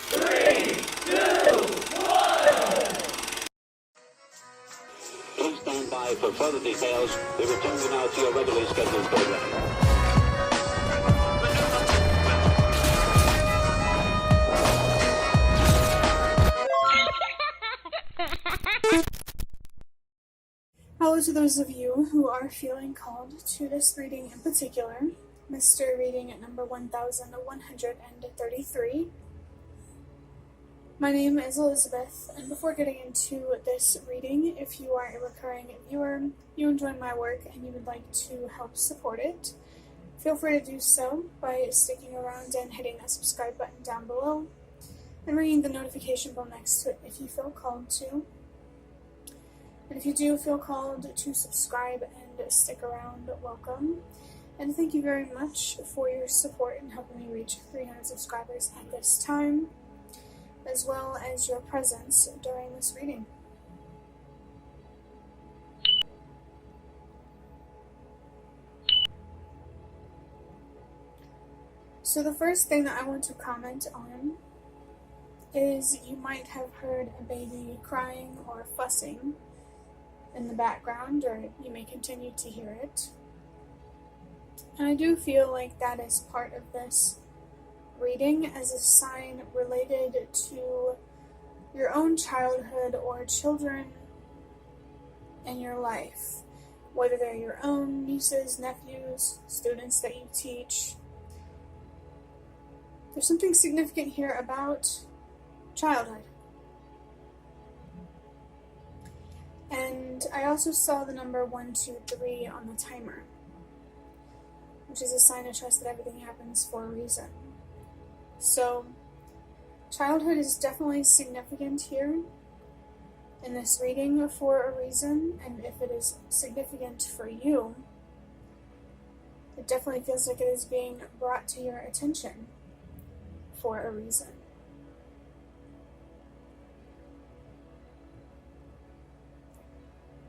3, 2, 1. Please stand by for further details. We return you now to your regularly scheduled program. Hello to those of you who are feeling called to this reading in particular, mystery reading at number 1133. My name is Elizabeth, and before getting into this reading, if you are a recurring viewer, you enjoy my work, and you would like to help support it, feel free to do so by sticking around and hitting that subscribe button down below, and ringing the notification bell next to it if you feel called to. And if you do feel called to subscribe and stick around, welcome. And thank you very much for your support in helping me reach 300 subscribers at this time, as well as your presence during this reading. So the first thing that I want to comment on is you might have heard a baby crying or fussing in the background, or you may continue to hear it. And I do feel like that is part of this reading as a sign related to your own childhood or children in your life, whether they're your own nieces, nephews, students that you teach. There's something significant here about childhood. And I also saw the number 123 on the timer, which is a sign of trust that everything happens for a reason. So, childhood is definitely significant here in this reading for a reason, and if it is significant for you, it definitely feels like it is being brought to your attention for a reason.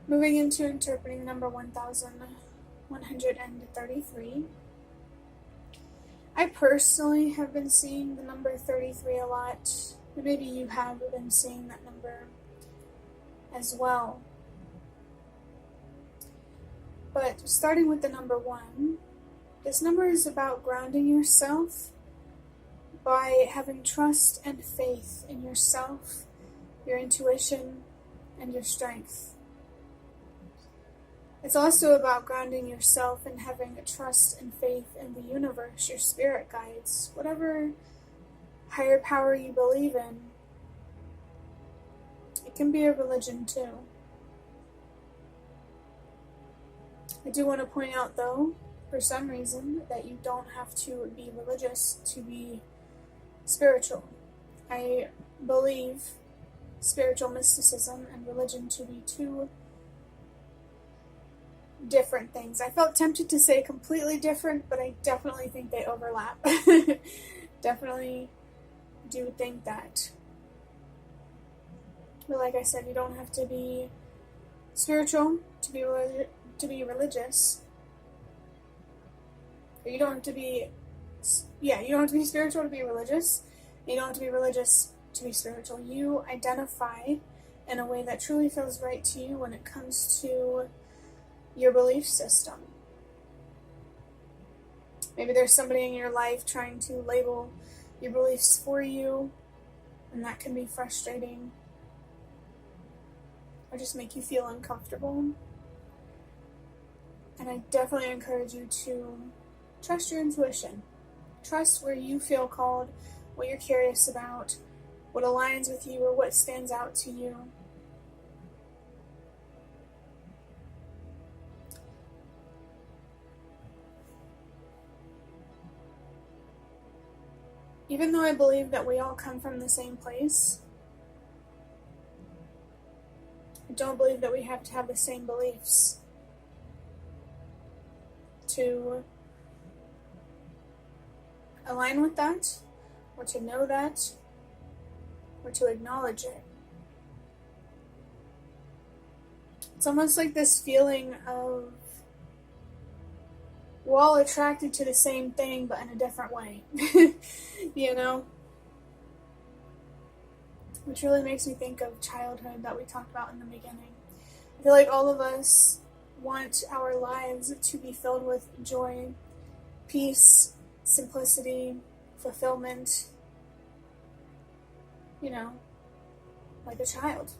Moving into interpreting number 1133. I personally have been seeing the number 33 a lot. Maybe you have been seeing that number as well. But starting with the number 1, this number is about grounding yourself by having trust and faith in yourself, your intuition, and your strength. It's also about grounding yourself and having a trust and faith in the universe, your spirit guides, whatever higher power you believe in. It can be a religion too. I do want to point out though, for some reason, that you don't have to be religious to be spiritual. I believe spiritual mysticism and religion to be two different things. I felt tempted to say completely different, but I definitely think they overlap. Definitely do think that. But like I said, you don't have to be spiritual to be religious. Or you don't have to be, you don't have to be spiritual to be religious. You don't have to be religious to be spiritual. You identify in a way that truly feels right to you when it comes to your belief system. Maybe there's somebody in your life trying to label your beliefs for you, and that can be frustrating or just make you feel uncomfortable. And I definitely encourage you to trust your intuition. Trust where you feel called, what you're curious about, what aligns with you, or what stands out to you. Even though I believe that we all come from the same place, I don't believe that we have to have the same beliefs to align with that, or to know that, or to acknowledge it. It's almost like this feeling of we're all attracted to the same thing, but in a different way. You know? which really makes me think of childhood that we talked about in the beginning. I feel like all of us want our lives to be filled with joy, peace, simplicity, fulfillment, like a child.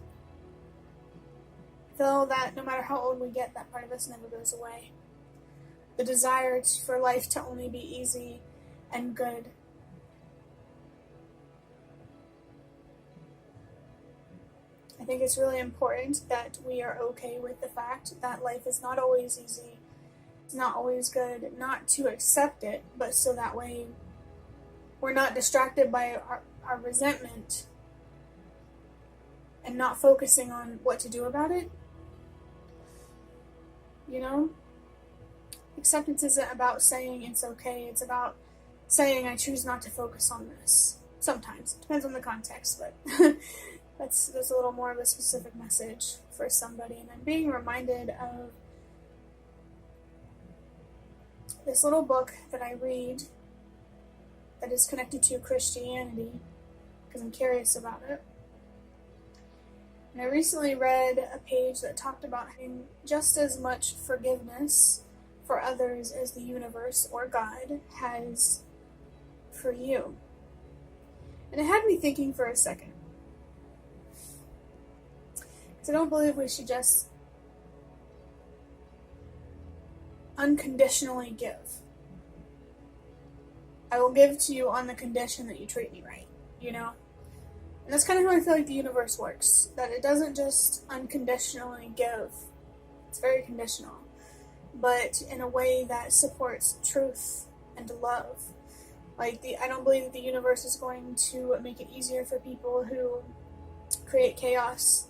I feel that no matter how old we get, that part of us never goes away. The desire for life to only be easy and good. I think it's really important that we are okay with the fact that life is not always easy, it's not always good, not to accept it, but so that way we're not distracted by our resentment and not focusing on what to do about it. Acceptance isn't about saying it's okay, it's about saying I choose not to focus on this. Sometimes, it depends on the context, but that's a little more of a specific message for somebody. And I'm being reminded of this little book that I read that is connected to Christianity, because I'm curious about it. And I recently read a page that talked about having just as much forgiveness for others as the universe or God has for you. And it had me thinking for a second. Because I don't believe we should just unconditionally give. I will give to you on the condition that you treat me right, And that's kind of how I feel like the universe works. That it doesn't just unconditionally give. It's very conditional. But in a way that supports truth and love. I don't believe that the universe is going to make it easier for people who create chaos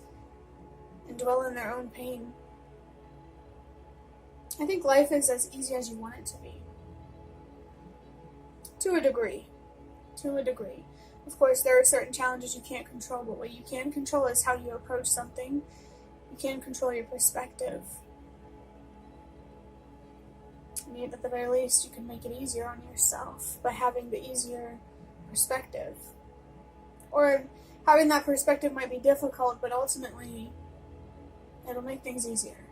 and dwell in their own pain. I think life is as easy as you want it to be. To a degree. Of course, there are certain challenges you can't control, but what you can control is how you approach something. You can control your perspective. I mean, at the very least, you can make it easier on yourself by having the easier perspective. Or having that perspective might be difficult, but ultimately, it'll make things easier.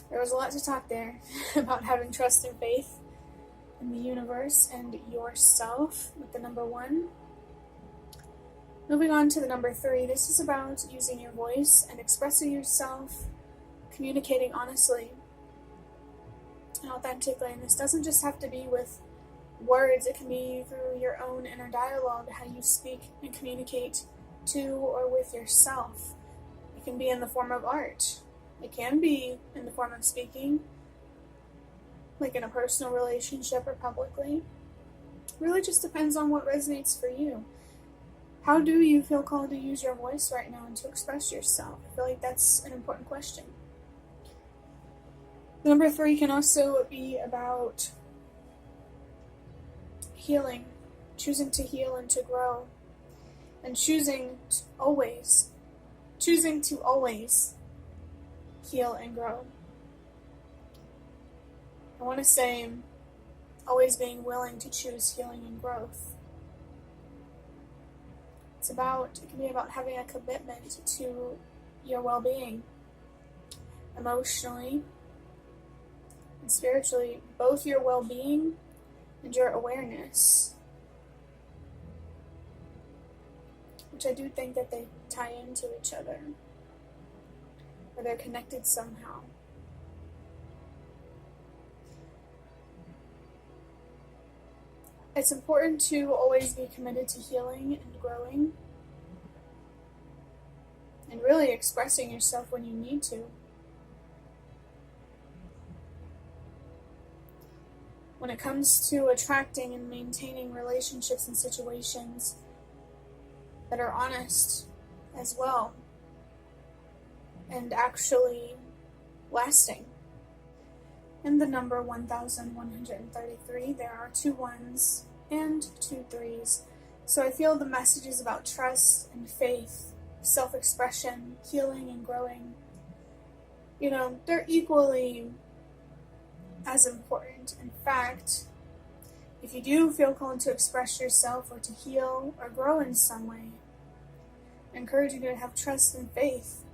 There was a lot to talk there about having trust and faith in the universe and yourself with the number 1. Moving on to the number 3, this is about using your voice and expressing yourself, communicating honestly and authentically. And this doesn't just have to be with words, it can be through your own inner dialogue, how you speak and communicate to or with yourself. It can be in the form of art. It can be in the form of speaking, like in a personal relationship or publicly. It really just depends on what resonates for you. How do you feel called to use your voice right now and to express yourself? I feel like that's an important question. Number 3 can also be about healing, choosing to heal and to grow, and choosing to always heal and grow. I want to say always being willing to choose healing and growth. It can be about having a commitment to your well-being, emotionally and spiritually, both your well-being and your awareness, which I do think that they tie into each other, or they're connected somehow. It's important to always be committed to healing and growing, and really expressing yourself when you need to. When it comes to attracting and maintaining relationships and situations that are honest as well, and actually lasting. In the number 1133, there are 2 1s and 2 3s. So I feel the message is about trust and faith, self-expression, healing and growing. They're equally as important. In fact, If you do feel called to express yourself or to heal or grow in some way, I encourage you to have trust and faith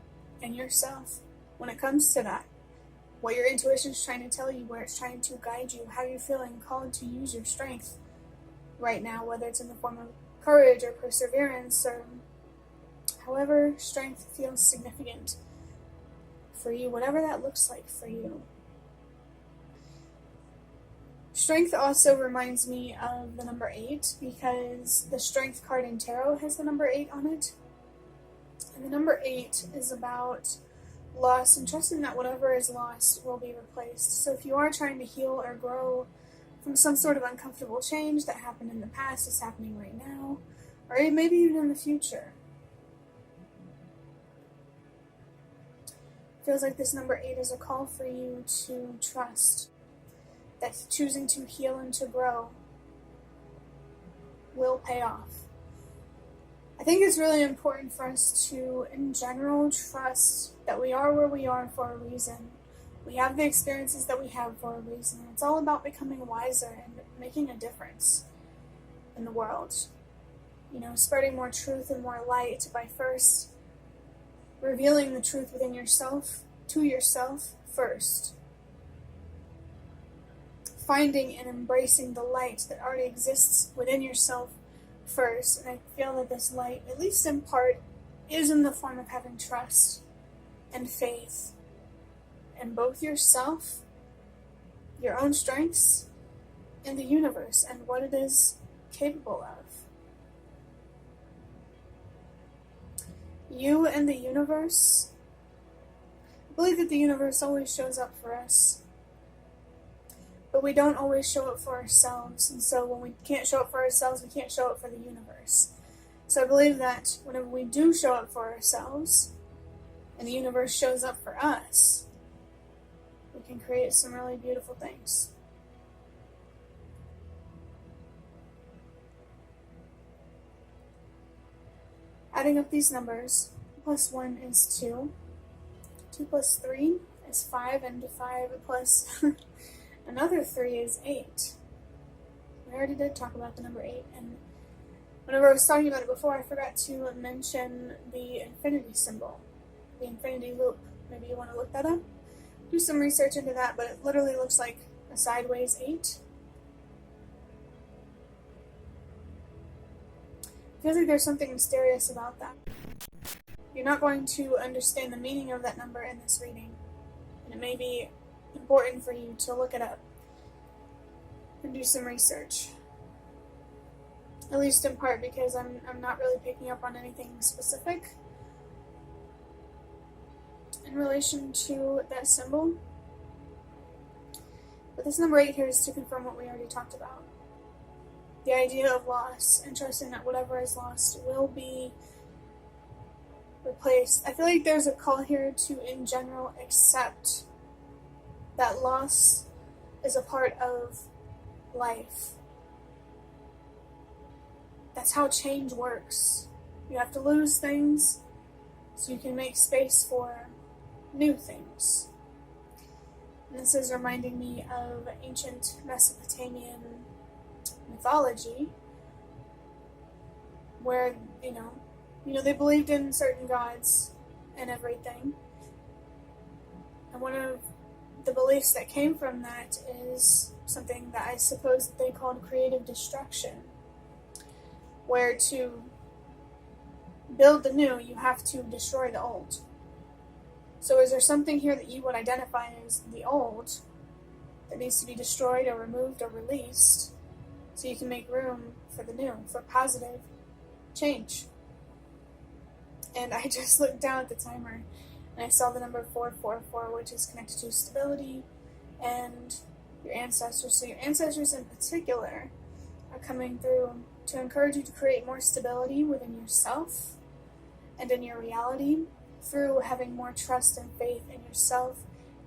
in yourself when it comes to that. What your intuition is trying to tell you, where it's trying to guide you, how you're feeling called to use your strength right now, whether it's in the form of courage or perseverance or however strength feels significant for you, whatever that looks like for you. Strength also reminds me of the number 8 because the Strength card in Tarot has the number 8 on it. And the number 8 is about loss and trusting that whatever is lost will be replaced. So if you are trying to heal or grow from some sort of uncomfortable change that happened in the past, is happening right now, or maybe even in the future, it feels like this number 8 is a call for you to trust that choosing to heal and to grow will pay off. I think it's really important for us to, in general, trust that we are where we are for a reason. We have the experiences that we have for a reason. It's all about becoming wiser and making a difference in the world. Spreading more truth and more light by first revealing the truth within yourself, to yourself first. Finding and embracing the light that already exists within yourself first. And I feel that this light, at least in part, is in the form of having trust and faith in both yourself, your own strengths, and the universe and what it is capable of. You and the universe. I believe that the universe always shows up for us, but we don't always show up for ourselves. And so when we can't show up for ourselves, we can't show up for the universe. So I believe that whenever we do show up for ourselves, and the universe shows up for us, we can create some really beautiful things. Adding up these numbers, +1 is 2, 2 plus 3 is 5, and 5 plus another 3 is 8. We already did talk about the number 8, and whenever I was talking about it before, I forgot to mention the infinity symbol, the infinity loop. Maybe you want to look that up? Do some research into that, but it literally looks like a sideways 8. Feels like there's something mysterious about that. You're not going to understand the meaning of that number in this reading, and it may be important for you to look it up and do some research. At least in part because I'm not really picking up on anything specific in relation to that symbol. But this number 8 here is to confirm what we already talked about. The idea of loss and trusting that whatever is lost will be replaced. I feel like there's a call here to, in general, accept that loss is a part of life. That's how change works. You have to lose things so you can make space for new things. And this is reminding me of ancient Mesopotamian mythology, where they believed in certain gods and everything, and one of the beliefs that came from that is something that I suppose they called creative destruction, where to build the new you have to destroy the old. So is there something here that you would identify as the old that needs to be destroyed or removed or released so you can make room for the new, for positive change? And I just looked down at the timer and I saw the number 444, which is connected to stability and your ancestors. So your ancestors in particular are coming through to encourage you to create more stability within yourself and in your reality through having more trust and faith in yourself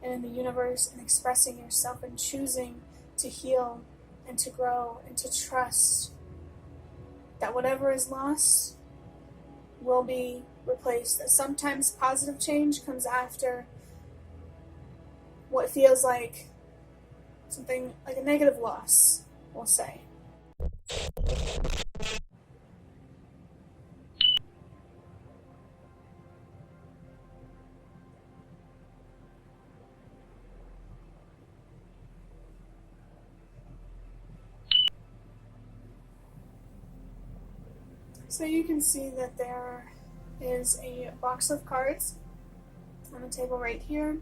and in the universe, and expressing yourself and choosing to heal and to grow and to trust that whatever is lost will be replaced. That sometimes positive change comes after what feels like something like a negative loss, we'll say. So you can see that there is a box of cards on the table right here,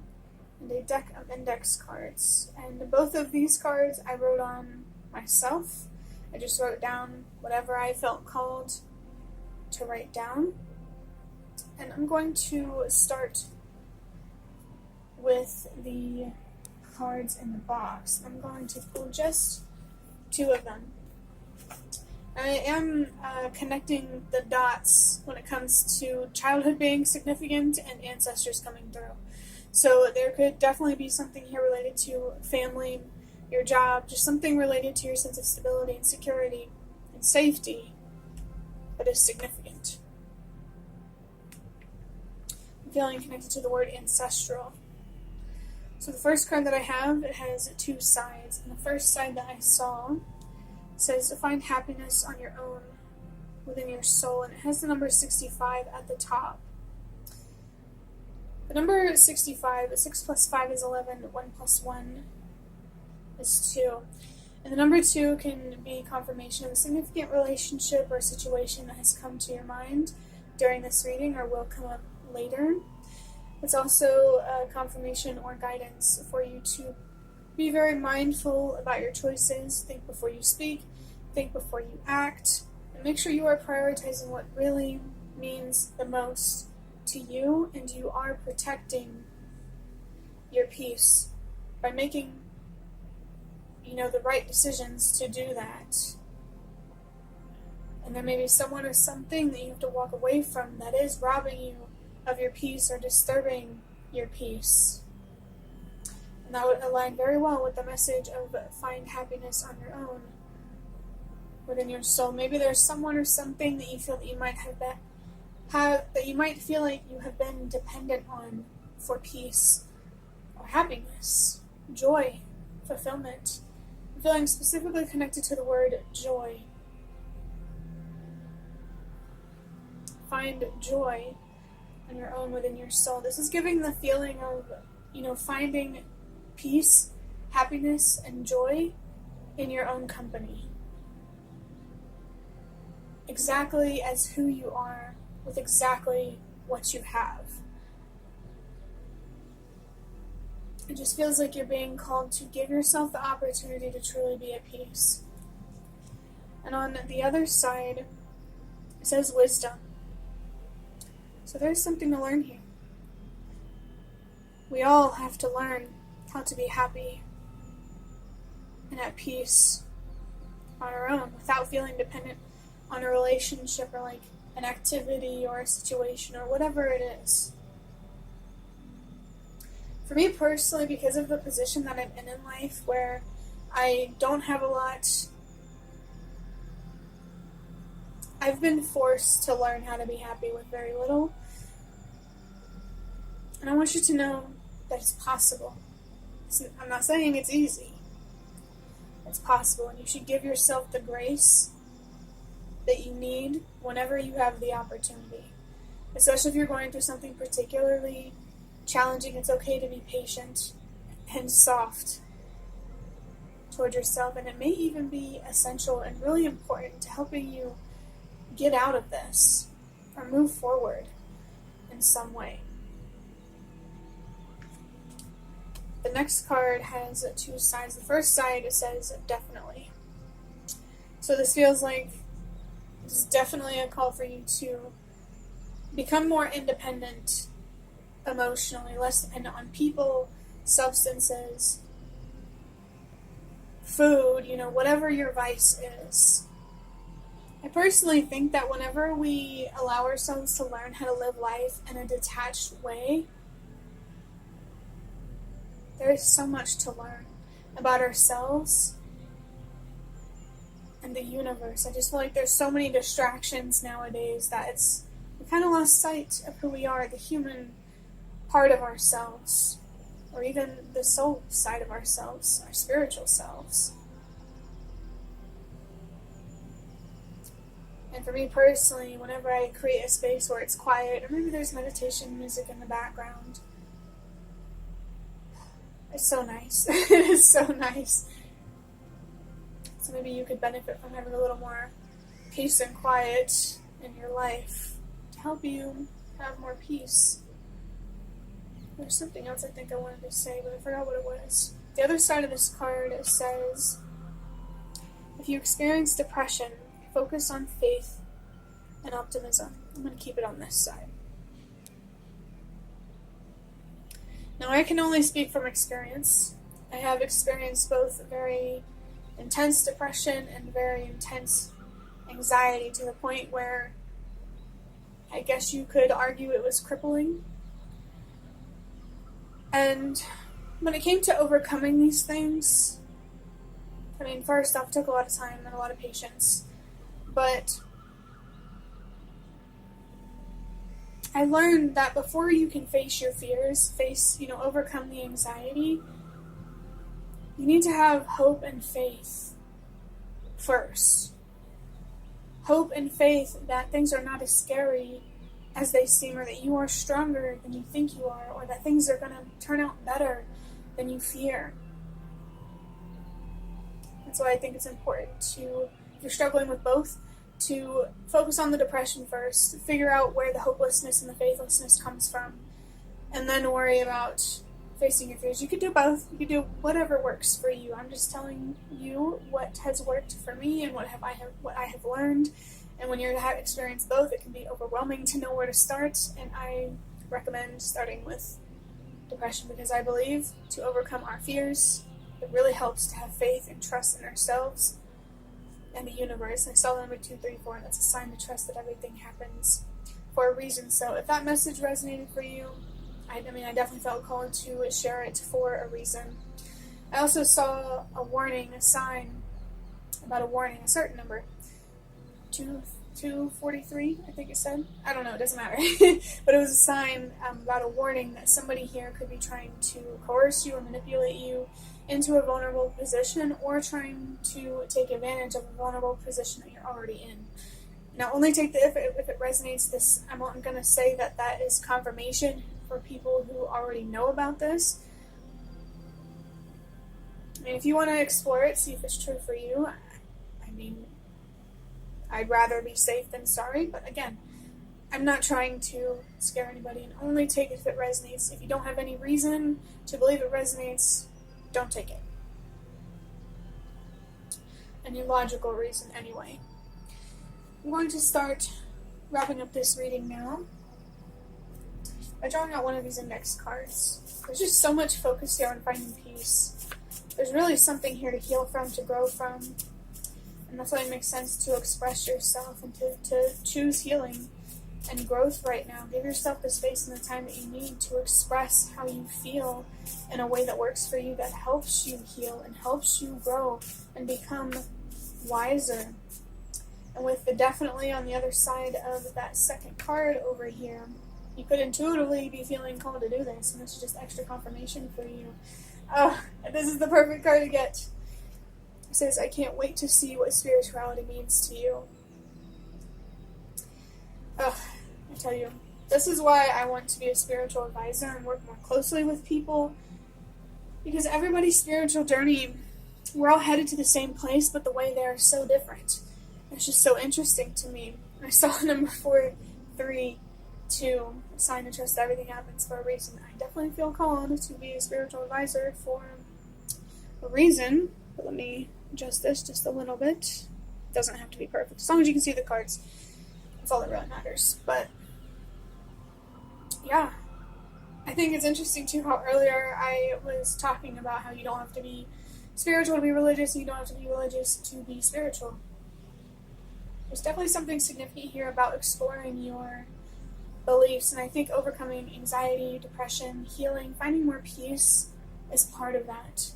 and a deck of index cards. And both of these cards I wrote on myself. I just wrote down whatever I felt called to write down. And I'm going to start with the cards in the box. I'm going to pull just two of them. I am connecting the dots when it comes to childhood being significant and ancestors coming through. So there could definitely be something here related to family, your job, just something related to your sense of stability and security and safety that is significant. I'm feeling connected to the word ancestral. So the first card that I have, it has two sides. And the first side that I saw says to find happiness on your own within your soul, and it has the number 65 at the top. The number 65, 6 plus 5 is 11, 1 plus 1 is 2. And the number 2 can be confirmation of a significant relationship or situation that has come to your mind during this reading or will come up later. It's also a confirmation or guidance for you to be very mindful about your choices. Think before you speak, think before you act, and make sure you are prioritizing what really means the most to you, and you are protecting your peace by making, the right decisions to do that. And there may be someone or something that you have to walk away from that is robbing you of your peace or disturbing your peace. And that would align very well with the message of find happiness on your own within your soul. Maybe there's someone or something that you feel that you might that you might feel like you have been dependent on for peace or happiness, joy, fulfillment. I'm feeling specifically connected to the word joy. Find joy on your own within your soul. This is giving the feeling of, finding peace, happiness, and joy in your own company. Exactly as who you are, with exactly what you have. It just feels like you're being called to give yourself the opportunity to truly be at peace. And on the other side, it says wisdom. So there's something to learn here. We all have to learn how to be happy and at peace on our own without feeling dependent on a relationship or like an activity or a situation or whatever it is. For me personally, because of the position that I'm in life where I don't have a lot, I've been forced to learn how to be happy with very little. And I want you to know that it's possible. I'm not saying it's easy. It's possible, and you should give yourself the grace that you need whenever you have the opportunity. Especially if you're going through something particularly challenging, it's okay to be patient and soft toward yourself, and it may even be essential and really important to helping you get out of this or move forward in some way. The next card has two sides. The first side says definitely. So this feels like this is definitely a call for you to become more independent emotionally, less dependent on people, substances, food, whatever your vice is. I personally think that whenever we allow ourselves to learn how to live life in a detached way, there is so much to learn about ourselves and the universe. I just feel like there's so many distractions nowadays that we kind of lost sight of who we are, the human part of ourselves, or even the soul side of ourselves, our spiritual selves. And for me personally, whenever I create a space where it's quiet, or maybe there's meditation music in the background, it's so nice. It is so nice. So maybe you could benefit from having a little more peace and quiet in your life to help you have more peace. There's something else I think I wanted to say, but I forgot what it was. The other side of this card, it says, if you experience depression, focus on faith and optimism. I'm going to keep it on this side. Now, I can only speak from experience. I have experienced both very intense depression and very intense anxiety, to the point where I guess you could argue it was crippling. And when it came to overcoming these things, I mean, first off, it took a lot of time and a lot of patience. But I learned that before you can face your fears, overcome the anxiety, you need to have hope and faith first. Hope and faith that things are not as scary as they seem, or that you are stronger than you think you are, or that things are going to turn out better than you fear. That's why I think it's important to, if you're struggling with both, to focus on the depression first, figure out where the hopelessness and the faithlessness comes from, and then worry about facing your fears. You could do both. You could do whatever works for you. I'm just telling you what has worked for me and what I have learned. And when you're experienced both, it can be overwhelming to know where to start. And I recommend starting with depression, because I believe to overcome our fears, it really helps to have faith and trust in ourselves and the universe. I saw the number 234, and that's a sign to trust that everything happens for a reason. So if that message resonated for you, I definitely felt called to share it for a reason. I also saw a warning, a sign about a warning, a certain number, 243, I think it said. I don't know, it doesn't matter. But it was a sign about a warning that somebody here could be trying to coerce you or manipulate you into a vulnerable position, or trying to take advantage of a vulnerable position that you're already in. Now, only take the if it resonates. This, I'm going to say that is confirmation for people who already know about this. I mean, if you want to explore it, see if it's true for you. I mean, I'd rather be safe than sorry, but again, I'm not trying to scare anybody, and only take it if it resonates. If you don't have any reason to believe it resonates, don't take it. Any logical reason, anyway. I'm going to start wrapping up this reading now by drawing out one of these index cards. There's just so much focus here on finding peace. There's really something here to heal from, to grow from. And that's why it makes sense to express yourself and to choose healing and growth right now. Give yourself the space and the time that you need to express how you feel in a way that works for you, that helps you heal and helps you grow and become wiser. And with the definitely on the other side of that second card over here, you could intuitively be feeling called to do this, and this is just extra confirmation for you. Oh, this is the perfect card to get. It says, I can't wait to see what spirituality means to you. Oh, I tell you, this is why I want to be a spiritual advisor and work more closely with people, because everybody's spiritual journey, we're all headed to the same place, but the way they're so different. It's just so interesting to me. I saw number 432, a sign to trust everything happens for a reason. I definitely feel called to be a spiritual advisor for a reason. But let me adjust this just a little bit. It doesn't have to be perfect. As long as you can see the cards, that's all that really matters. But yeah, I think it's interesting too how earlier I was talking about how you don't have to be spiritual to be religious, and you don't have to be religious to be spiritual. There's definitely something significant here about exploring your beliefs, and I think overcoming anxiety, depression, healing, finding more peace is part of that.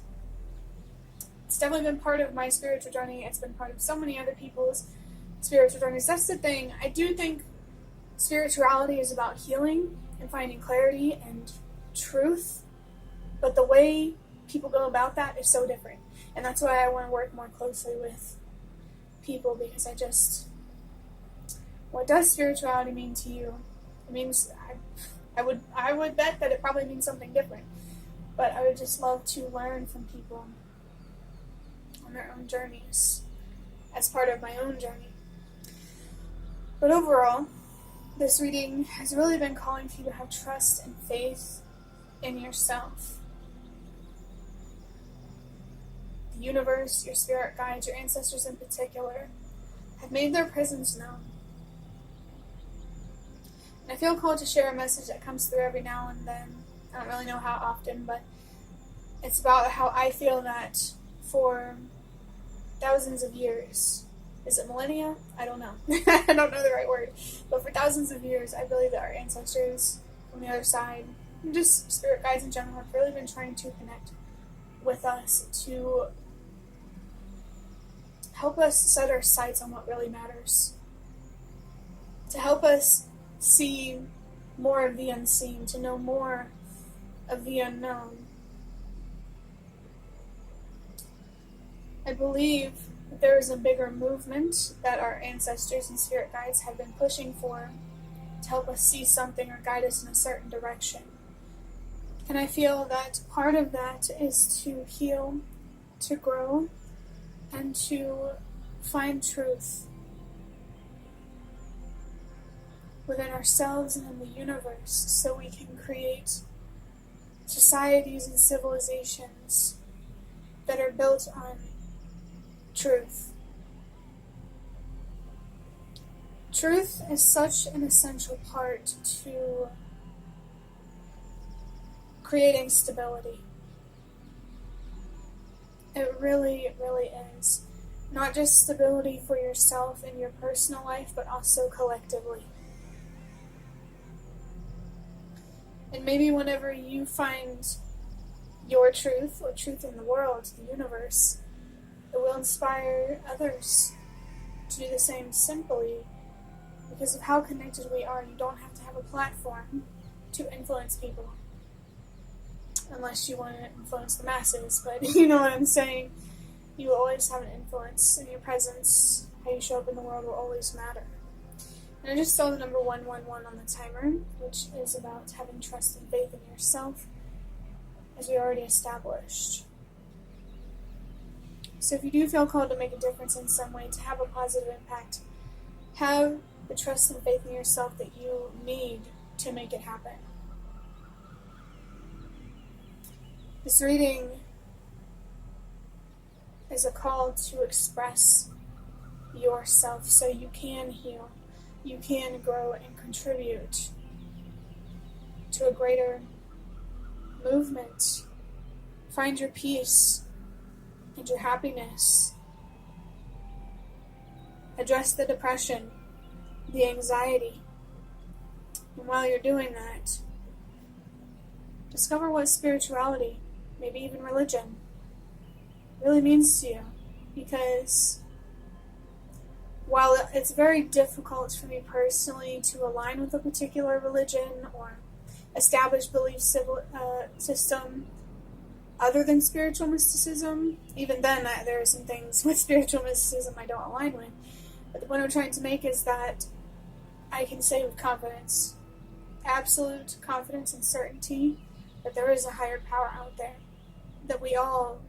It's definitely been part of my spiritual journey. It's been part of so many other people's spiritual journeys. That's the thing. I do think spirituality is about healing and finding clarity and truth, but the way people go about that is so different. And that's why I want to work more closely with people, because What does spirituality mean to you? It means, I would bet that it probably means something different. But I would just love to learn from people on their own journeys as part of my own journey. But overall, this reading has really been calling for you to have trust and faith in yourself. The universe, your spirit guides, your ancestors in particular, have made their presence known. And I feel called to share a message that comes through every now and then. I don't really know how often, but it's about how I feel that for thousands of years, is it millennia? I don't know. I don't know the right word. But for thousands of years, I believe that our ancestors from the other side, and just spirit guides in general, have really been trying to connect with us to help us set our sights on what really matters. To help us see more of the unseen, to know more of the unknown. I believe that there is a bigger movement that our ancestors and spirit guides have been pushing for to help us see something or guide us in a certain direction. And I feel that part of that is to heal, to grow, and to find truth within ourselves and in the universe so we can create societies and civilizations that are built on truth. Truth is such an essential part to creating stability. It really, really is. Not just stability for yourself in your personal life, but also collectively. And maybe whenever you find your truth, or truth in the world, the universe, it will inspire others to do the same simply because of how connected we are. You don't have to have a platform to influence people. Unless you want to influence the masses, but you know what I'm saying. You will always have an influence, and your presence, how you show up in the world, will always matter. And I just saw the number 111 on the timer, which is about having trust and faith in yourself, as we already established. So if you do feel called to make a difference in some way, to have a positive impact, have the trust and faith in yourself that you need to make it happen. This reading is a call to express yourself so you can heal, you can grow and contribute to a greater movement. Find your peace and your happiness. Address the depression, the anxiety. And while you're doing that, discover what spirituality, maybe even religion, really means to you. Because while it's very difficult for me personally to align with a particular religion or established belief system other than spiritual mysticism, even then there are some things with spiritual mysticism I don't align with. But the point I'm trying to make is that I can say with confidence, absolute confidence and certainty, that there is a higher power out there that we all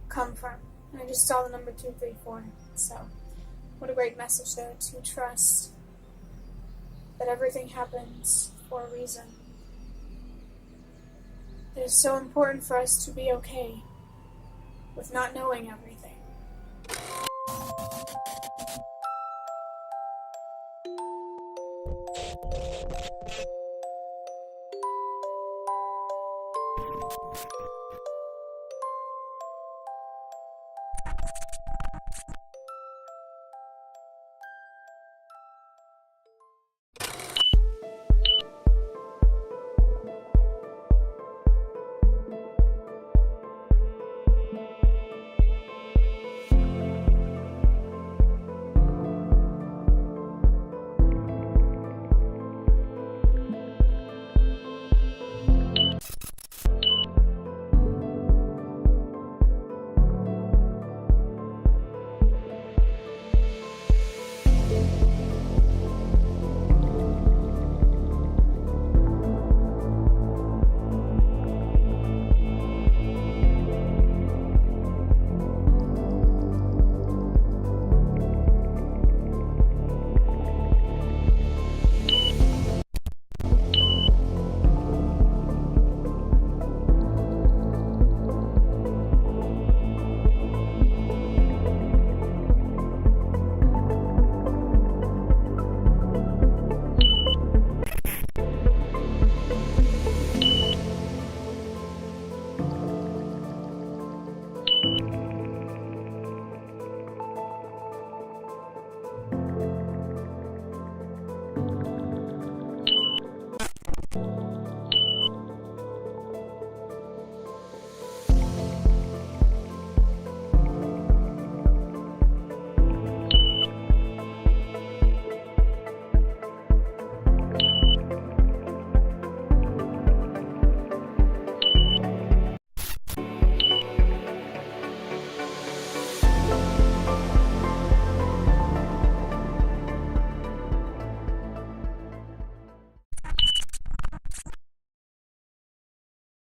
come from. And I just saw the number 234. So, what a great message there, to trust that everything happens for a reason. It is so important for us to be okay with not knowing everything.